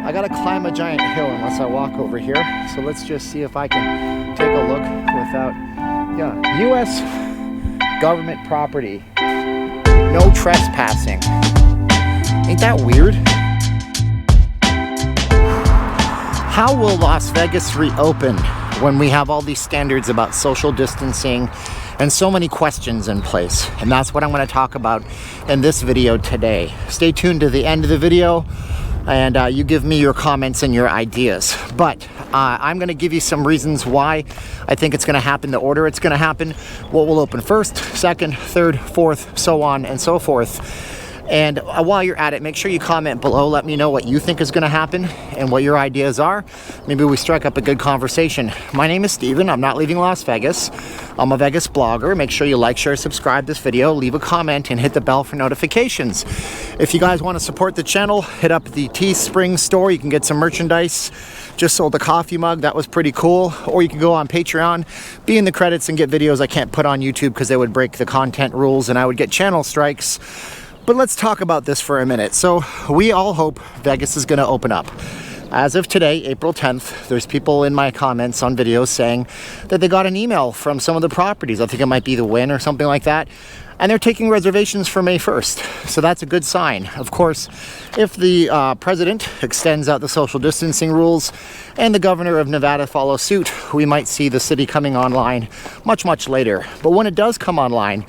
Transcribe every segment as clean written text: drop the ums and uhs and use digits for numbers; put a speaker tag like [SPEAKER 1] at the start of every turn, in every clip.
[SPEAKER 1] I gotta climb a giant hill unless I walk over here. So let's just see if I can take a look without, yeah, U.S. government property. No trespassing. Ain't that weird? How will Las Vegas reopen when we have all these standards about social distancing and so many questions in place? And that's what I'm going to talk about in this video today. Stay tuned to the end of the video and you give me your comments and your ideas. But I'm going to give you some reasons why I think it's going to happen, the order it's going to happen, what will open first, second, third, fourth, so on and so forth. And while you're at it, make sure you comment below. Let me know what you think is going to happen and what your ideas are. Maybe we strike up a good conversation. My name is Steven. I'm not leaving Las Vegas. I'm a Vegas blogger. Make sure you like, share, subscribe this video, leave a comment, and hit the bell for notifications. If you guys want to support the channel, hit up the Teespring store. You can get some merchandise. Just sold a coffee mug. That was pretty cool. Or you can go on Patreon, be in the credits, and get videos I can't put on YouTube because they would break the content rules and I would get channel strikes. But let's talk about this for a minute. So we all hope Vegas is going to open up. As of today, April 10th, there's people in my comments on videos saying that they got an email from some of the properties. I think it might be the Wynn or something like that. And they're taking reservations for May 1st. So that's a good sign. Of course, if the president extends out the social distancing rules and the governor of Nevada follows suit, we might see the city coming online much, much later. But when it does come online,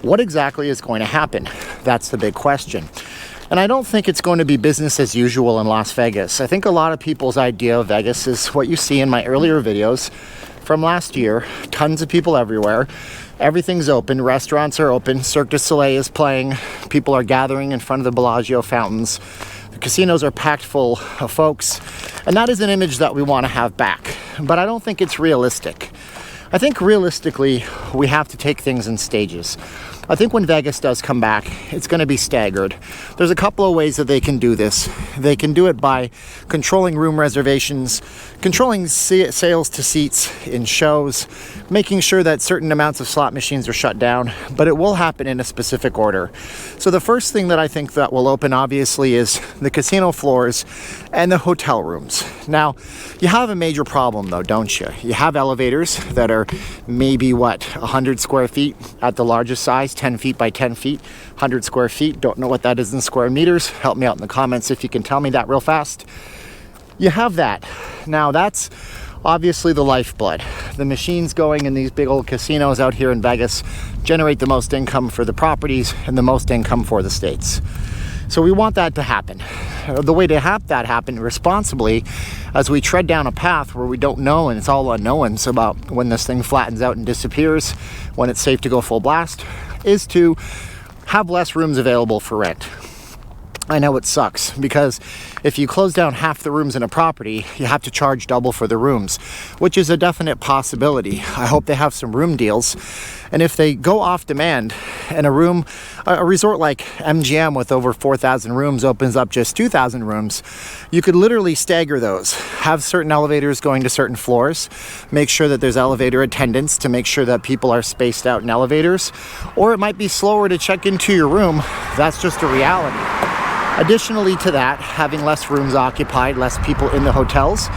[SPEAKER 1] what exactly is going to happen? That's the big question. And I don't think it's going to be business as usual in Las Vegas. I think a lot of people's idea of Vegas is what you see in my earlier videos from last year. Tons of people everywhere. Everything's open. Restaurants are open. Cirque du Soleil is playing. People are gathering in front of the Bellagio fountains. The casinos are packed full of folks. And that is an image that we want to have back. But I don't think it's realistic. I think realistically, we have to take things in stages. I think when Vegas does come back, it's going to be staggered. There's a couple of ways that they can do this. They can do it by controlling room reservations, controlling sales to seats in shows, making sure that certain amounts of slot machines are shut down, but it will happen in a specific order. So the first thing that I think that will open, obviously, is the casino floors and the hotel rooms. Now, you have a major problem, though, don't you? You have elevators that are maybe, 100 square feet at the largest size, 10 feet by 10 feet, 100 square feet. Don't know what that is in square meters. Help me out in the comments if you can tell me that real fast. You have that. Now, that's obviously the lifeblood. The machines going in these big old casinos out here in Vegas generate the most income for the properties and the most income for the states. So we want that to happen. The way to have that happen responsibly, as we tread down a path where we don't know and it's all unknowns about when this thing flattens out and disappears, when it's safe to go full blast, is to have less rooms available for rent. I know it sucks because if you close down half the rooms in a property, you have to charge double for the rooms, which is a definite possibility. I hope they have some room deals. And if they go off demand and a resort like MGM with over 4,000 rooms opens up just 2,000 rooms, you could literally stagger those. Have certain elevators going to certain floors, make sure that there's elevator attendants to make sure that people are spaced out in elevators, or it might be slower to check into your room. That's just a reality. Additionally to that, having less rooms occupied, less people in the hotels,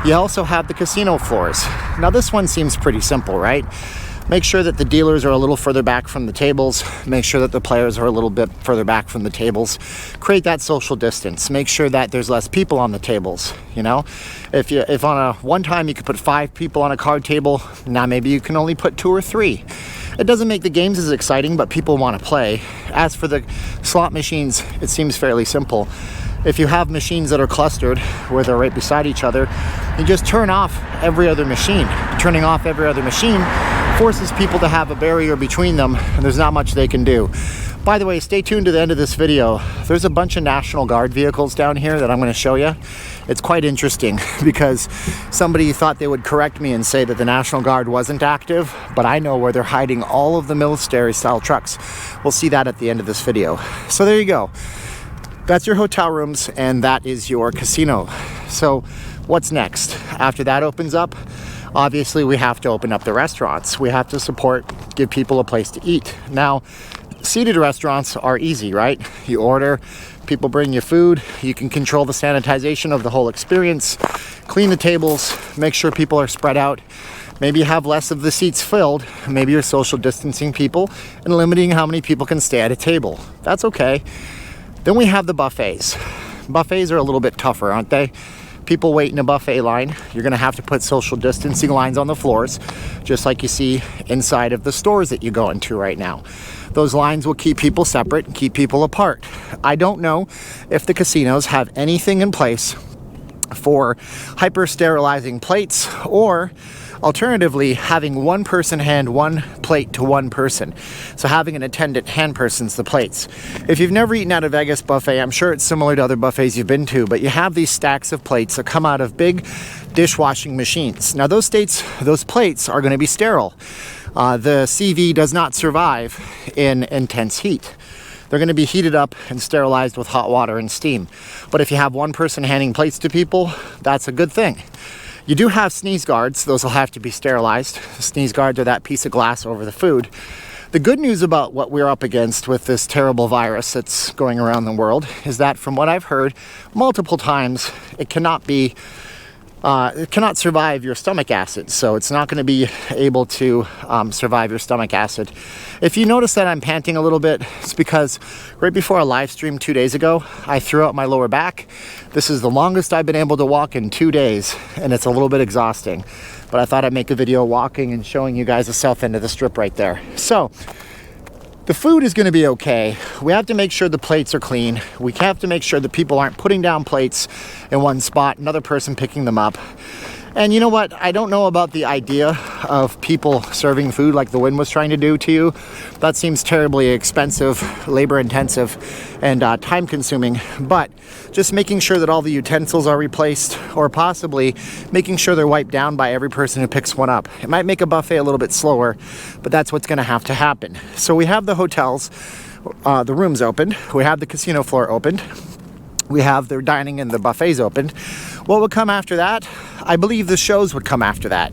[SPEAKER 1] you also have the casino floors. Now this one seems pretty simple, right? Make sure that the dealers are a little further back from the tables. Make sure that the players are a little bit further back from the tables. Create that social distance. Make sure that there's less people on the tables, you know? If on a one time you could put 5 people on a card table, now maybe you can only put 2 or 3. It doesn't make the games as exciting, but people want to play. As for the slot machines, it seems fairly simple. If you have machines that are clustered where they're right beside each other, you just turn off every other machine. Turning off every other machine forces people to have a barrier between them, and there's not much they can do. By the way, stay tuned to the end of this video. There's a bunch of National Guard vehicles down here that I'm going to show you. It's quite interesting because somebody thought they would correct me and say that the National Guard wasn't active, but I know where they're hiding all of the military-style trucks. We'll see that at the end of this video. So there you go. That's your hotel rooms, and that is your casino. So what's next? After that opens up, obviously we have to open up the restaurants. We have to support, give people a place to eat. Now, seated restaurants are easy, right? You order, People bring you food. You can control the sanitization of the whole experience, clean the tables, make sure people are spread out. Maybe you have less of the seats filled. Maybe you're social distancing people and limiting how many people can stay at a table. That's okay. Then we have the buffets. Buffets are a little bit tougher, aren't they? People wait in a buffet line. You're gonna have to put social distancing lines on the floors, just like you see inside of the stores that you go into right now. Those lines will keep people separate and keep people apart. I don't know if the casinos have anything in place for hyper-sterilizing plates, or alternatively, having one person hand one plate to one person. So having an attendant hand persons the plates. If you've never eaten at a Vegas buffet, I'm sure it's similar to other buffets you've been to, but you have these stacks of plates that come out of big dishwashing machines. Now those plates are going to be sterile. The CV does not survive in intense heat. They're going to be heated up and sterilized with hot water and steam. But if you have one person handing plates to people, that's a good thing. You do have sneeze guards. Those will have to be sterilized. The sneeze guards are that piece of glass over the food. The good news about what we're up against with this terrible virus that's going around the world is that, from what I've heard multiple times, it cannot survive your stomach acid. So it's not going to be able to survive your stomach acid. If you notice that I'm panting a little bit, it's because right before a live stream 2 days ago, I threw out my lower back. This is the longest I've been able to walk in 2 days, and it's a little bit exhausting. But I thought I'd make a video walking and showing you guys the south end of the strip right there. So the food is going to be okay. We have to make sure the plates are clean. We have to make sure that people aren't putting down plates in one spot, another person picking them up. And you know what? I don't know about the idea of people serving food like the wind was trying to do to you. That seems terribly expensive, labor intensive, and time consuming. But just making sure that all the utensils are replaced, or possibly making sure they're wiped down by every person who picks one up. It might make a buffet a little bit slower, but that's what's going to have to happen. So we have the hotels, the rooms opened. We have the casino floor opened. We have the dining and the buffets opened. What would come after that? I believe the shows would come after that.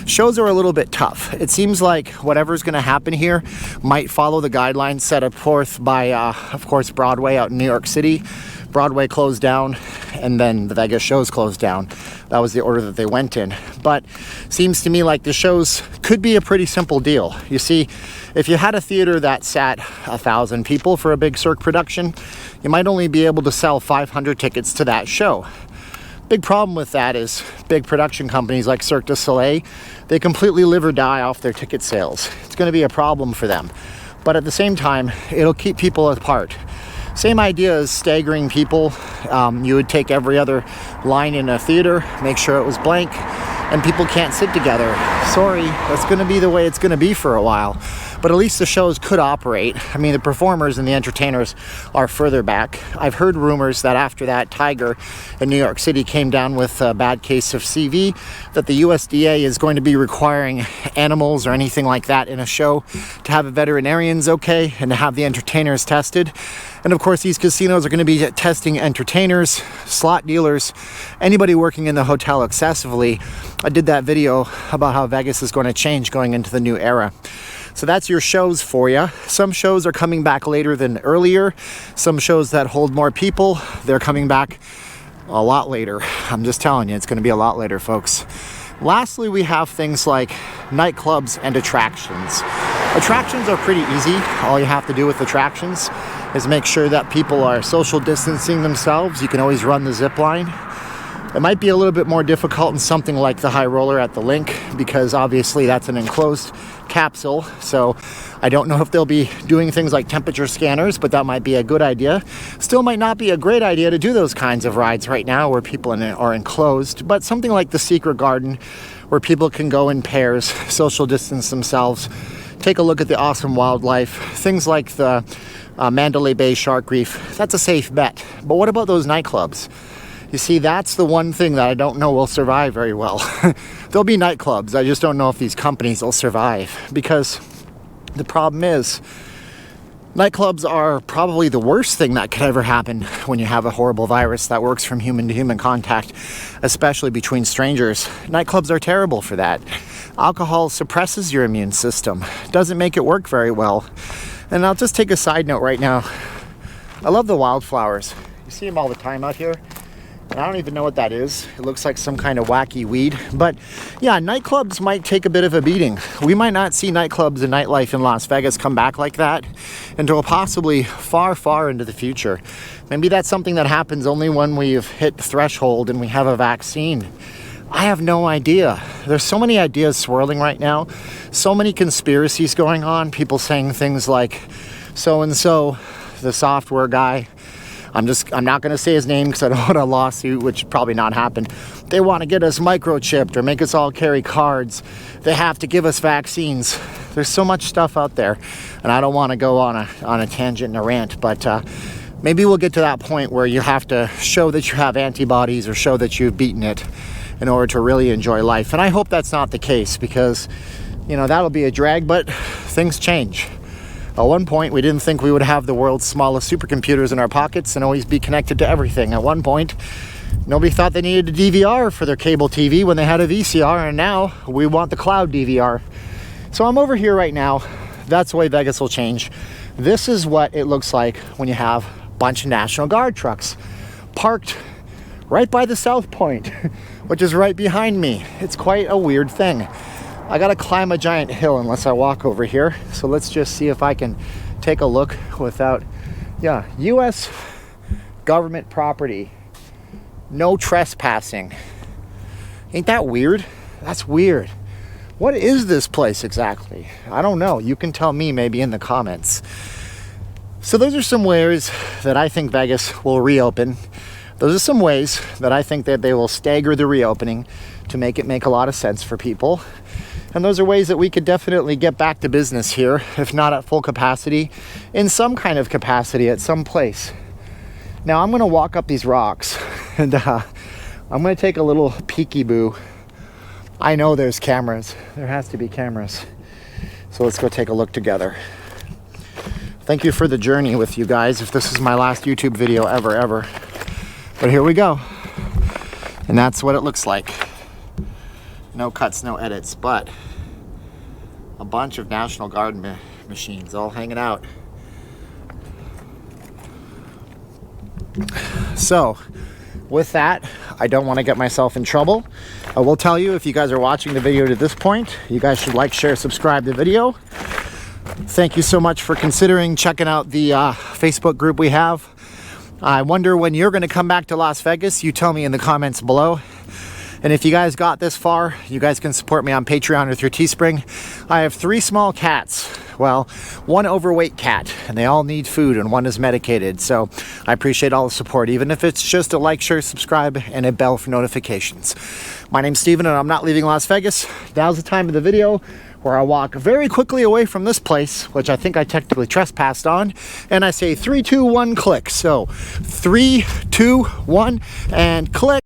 [SPEAKER 1] Shows are a little bit tough. It seems like whatever's going to happen here might follow the guidelines set forth by, of course, Broadway out in New York City. Broadway closed down, and then the Vegas shows closed down. That was the order that they went in. But seems to me like the shows could be a pretty simple deal. You see, if you had a theater that sat 1,000 people for a big Cirque production, you might only be able to sell 500 tickets to that show. Big problem with that is big production companies like Cirque du Soleil, they completely live or die off their ticket sales. It's going to be a problem for them. But at the same time, it'll keep people apart. Same idea as staggering people. You would take every other line in a theater, make sure it was blank, and people can't sit together. Sorry, that's going to be the way it's going to be for a while. But at least the shows could operate. I mean, the performers and the entertainers are further back. I've heard rumors that after that Tiger in New York City came down with a bad case of CV, that the USDA is going to be requiring animals or anything like that in a show to have veterinarians okay and to have the entertainers tested. And of course, these casinos are going to be testing entertainers, slot dealers, anybody working in the hotel excessively. I did that video about how Vegas is going to change going into the new era. So that's your shows for you. Some shows are coming back later than earlier. Some shows that hold more people, they're coming back a lot later. I'm just telling you, it's going to be a lot later, folks. Lastly, we have things like nightclubs and attractions. Attractions are pretty easy. All you have to do with attractions is make sure that people are social distancing themselves. You can always run the zip line. It might be a little bit more difficult in something like the high roller at the Link, because obviously that's an enclosed capsule. So I don't know if they'll be doing things like temperature scanners, but that might be a good idea. Still might not be a great idea to do those kinds of rides right now where people are enclosed, but something like the Secret Garden where people can go in pairs, social distance themselves, take a look at the awesome wildlife, things like the Mandalay Bay Shark Reef. That's a safe bet. But what about those nightclubs? You see, that's the one thing that I don't know will survive very well. There'll be nightclubs. I just don't know if these companies will survive, because the problem is nightclubs are probably the worst thing that could ever happen when you have a horrible virus that works from human to human contact, especially between strangers. Nightclubs are terrible for that. Alcohol suppresses your immune system, doesn't make it work very well. And I'll just take a side note right now. I love the wildflowers. You see them all the time out here. And I don't even know what that is. It looks like some kind of wacky weed. But yeah, nightclubs might take a bit of a beating. We might not see nightclubs and nightlife in Las Vegas come back like that until possibly far, far into the future. Maybe that's something that happens only when we've hit the threshold and we have a vaccine. I have no idea. There's so many ideas swirling right now. So many conspiracies going on. People saying things like, so-and-so, the software guy, I'm not going to say his name because I don't want a lawsuit, which would probably not happen. They want to get us microchipped or make us all carry cards. They have to give us vaccines. There's so much stuff out there, and I don't want to go on a tangent and a rant, but maybe we'll get to that point where you have to show that you have antibodies or show that you've beaten it in order to really enjoy life. And I hope that's not the case because, you know, that'll be a drag, but things change. At one point, we didn't think we would have the world's smallest supercomputers in our pockets and always be connected to everything. At one point, nobody thought they needed a DVR for their cable TV when they had a VCR, and now we want the cloud DVR. So I'm over here right now. That's the way Vegas will change. This is what it looks like when you have a bunch of National Guard trucks parked right by the South Point, which is right behind me. It's quite a weird thing. I gotta climb a giant hill unless I walk over here. So let's just see if I can take a look without, yeah, U.S. government property. No trespassing. Ain't that weird? That's weird. What is this place exactly? I don't know. You can tell me maybe in the comments. So those are some ways that I think Vegas will reopen. Those are some ways that I think that they will stagger the reopening to make it make a lot of sense for people. And those are ways that we could definitely get back to business here, if not at full capacity, in some kind of capacity at some place. Now I'm gonna walk up these rocks and I'm gonna take a little peekaboo. I know there's cameras. There has to be cameras. So let's go take a look together. Thank you for the journey with you guys, if this is my last YouTube video ever. But here we go. And that's what it looks like. No cuts, no edits, but a bunch of National Guard machines all hanging out. So, with that, I don't want to get myself in trouble. I will tell you, if you guys are watching the video to this point, you guys should like, share, subscribe the video. Thank you so much for considering checking out the Facebook group we have. I wonder when you're going to come back to Las Vegas. You tell me in the comments below. And if you guys got this far, you guys can support me on Patreon or through Teespring. I have 3 small cats. Well, 1 overweight cat, and they all need food, and 1 is medicated. So I appreciate all the support, even if it's just a like, share, subscribe, and a bell for notifications. My name's Steven, and I'm not leaving Las Vegas. Now's the time of the video where I walk very quickly away from this place, which I think I technically trespassed on, and I say 3, 2, 1, click. So 3, 2, 1, and click.